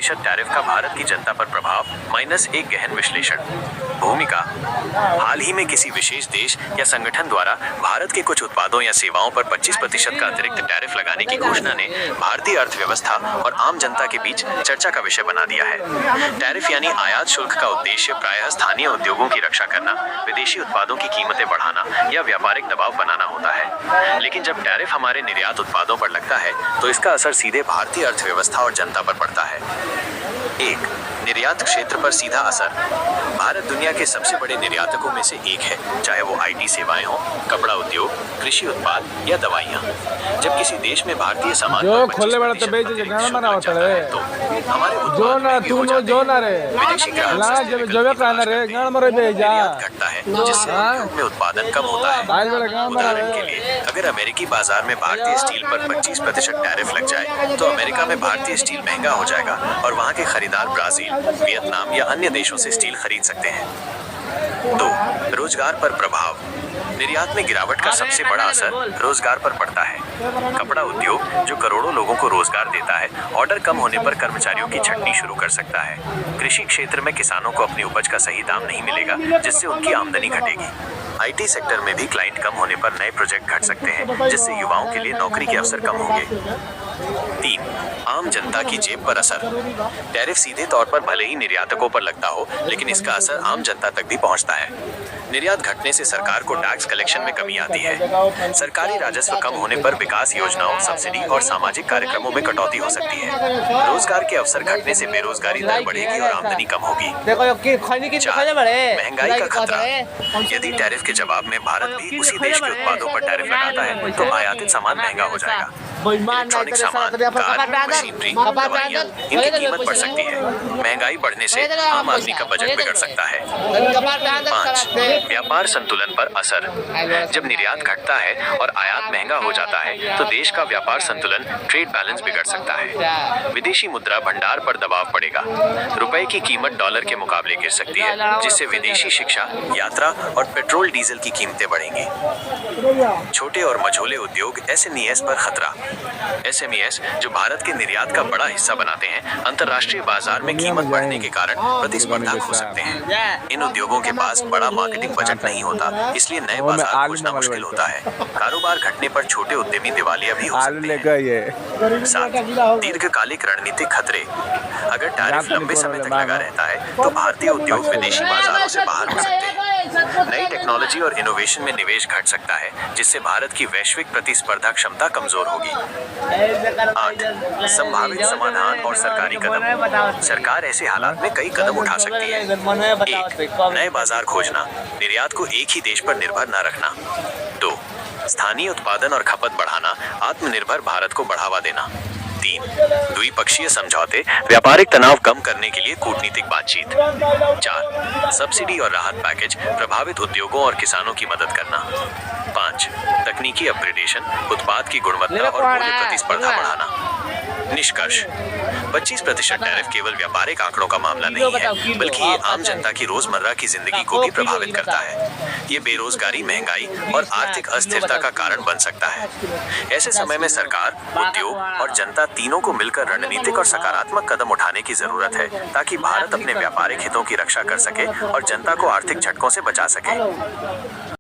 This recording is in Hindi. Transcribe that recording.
25% टैरिफ का भारत की जनता पर प्रभाव -1 गहन विश्लेषण। भूमिका। हाल ही में किसी विशेष देश या संगठन द्वारा भारत के कुछ उत्पादों या सेवाओं पर 25% का अतिरिक्त टैरिफ लगाने की घोषणा ने भारतीय अर्थव्यवस्था और आम जनता के बीच चर्चा का विषय बना दिया है। टैरिफ यानी आयात शुल्क का उद्देश्य प्रायः स्थानीय उद्योगों की रक्षा करना, विदेशी उत्पादों की कीमतें बढ़ाना या व्यापारिक दबाव बनाना होता है। लेकिन जब टैरिफ हमारे निर्यात उत्पादों पर लगता है तो इसका असर सीधे भारतीय अर्थव्यवस्था और जनता पर पड़ता है। 1. निर्यात क्षेत्र पर सीधा असर। भारत दुनिया के सबसे बड़े निर्यातकों में से एक है, चाहे वो आईटी सेवाएं हो, कपड़ा उद्योग, कृषि उत्पाद या दवाइयाँ। जब किसी देश में भारतीय सामान तो हमारे घटता है, जिससे उद्योग में उत्पादन कम होता है। उदाहरण के लिए, अगर अमेरिकी बाजार में भारतीय स्टील पर 25% टैरिफ लग जाए तो अमेरिका में भारतीय स्टील महंगा हो जाएगा और वहाँ के खरीदार ब्राजील, वियतनाम या अन्य देशों से स्टील खरीद सकते हैं। 2. रोजगार पर प्रभाव। निर्यात में गिरावट का सबसे बड़ा असर रोजगार पर पड़ता है। कपड़ा उद्योग, जो करोड़ों लोगों को रोजगार देता है, ऑर्डर कम होने पर कर्मचारियों की छंटनी शुरू कर सकता है। कृषि क्षेत्र में किसानों को अपनी उपज का सही दाम नहीं मिलेगा, जिससे उनकी आमदनी घटेगी। आईटी सेक्टर में भी क्लाइंट कम होने पर नए प्रोजेक्ट घट सकते हैं, जिससे युवाओं के लिए नौकरी के अवसर कम होंगे। 3. आम जनता की जेब पर असर। टैरिफ सीधे तौर पर भले ही निर्यातकों पर लगता हो, लेकिन इसका असर आम जनता तक भी पहुंचता है। निर्यात घटने से सरकार को टैक्स कलेक्शन में कमी आती है। सरकारी राजस्व कम होने पर विकास योजनाओं, सब्सिडी और सामाजिक कार्यक्रमों में कटौती हो सकती है। रोजगार के अवसर घटने से बेरोजगारी दर बढ़ेगी और आमदनी कम होगी। 4. महंगाई का खतरा। यदि टैरिफ के जवाब में भारत भी उसी देश के उत्पादों पर टैरिफ लगाता है तो आयातित सामान महंगा हो जाएगा। इलेक्ट्रॉनिक सामान, कार, मशीनरी, दवाइयाँ, इनकी कीमत बढ़ सकती है। महंगाई बढ़ने से आम आदमी का बजट बिगड़ सकता है। 5. व्यापार संतुलन पर असर। जब निर्यात घटता है और आयात महंगा हो जाता है तो देश का व्यापार संतुलन, ट्रेड बैलेंस बिगड़ सकता है। विदेशी मुद्रा भंडार पर दबाव पड़ेगा। रुपए की कीमत डॉलर के मुकाबले गिर सकती है, जिससे विदेशी शिक्षा, यात्रा और पेट्रोल डीजल की कीमतें बढ़ेंगी। छोटे और मझोले उद्योग एसएमईएस पर खतरा। एसएमईएस, जो भारत के निर्यात का बड़ा हिस्सा बनाते हैं, अंतर्राष्ट्रीय बाजार में कीमत बढ़ने के कारण प्रतिस्पर्धा खो सकते हैं। इन उद्योगों के पास बड़ा मार्केटिंग बजट नहीं होता, इसलिए नए बाजार खोजना मुश्किल होता है। कारोबार घटने पर छोटे उद्यमी दिवालिया भी हो सकते हैं। 7. दीर्घकालिक रणनीतिक खतरे। अगर टैरिफ लंबे समय तक लगा रहता है तो भारतीय उद्योग विदेशी बाजारों से बाहर हो सकते हैं। नई टेक्नोलॉजी और इनोवेशन में निवेश घट सकता है, जिससे भारत की वैश्विक प्रतिस्पर्धा क्षमता कमजोर होगी। 8. संभावित समाधान और सरकारी कदम। सरकार ऐसे हालात में कई कदम उठा सकती है। 1. नए बाजार खोजना, निर्यात को एक ही देश पर निर्भर न रखना। 2. स्थानीय उत्पादन और खपत बढ़ाना, आत्मनिर्भर भारत को बढ़ावा देना। 3. द्विपक्षीय समझौते, व्यापारिक तनाव कम करने के लिए कूटनीतिक बातचीत। 4. सब्सिडी और राहत पैकेज, प्रभावित उद्योगों और किसानों की मदद करना। 5. तकनीकी अपग्रेडेशन, उत्पाद की गुणवत्ता और मूल्य प्रतिस्पर्धा बढ़ाना। निष्कर्ष। 25% टैरिफ केवल व्यापारिक आंकड़ों का मामला नहीं है, बल्कि ये आम जनता की रोजमर्रा की जिंदगी को भी प्रभावित करता है। ये बेरोजगारी, महंगाई और आर्थिक अस्थिरता का कारण बन सकता है। ऐसे समय में सरकार, उद्योग और जनता तीनों को मिलकर रणनीतिक और सकारात्मक कदम उठाने की जरूरत है, ताकि भारत अपने व्यापारिक हितों की रक्षा कर सके और जनता को आर्थिक झटकों से बचा सके।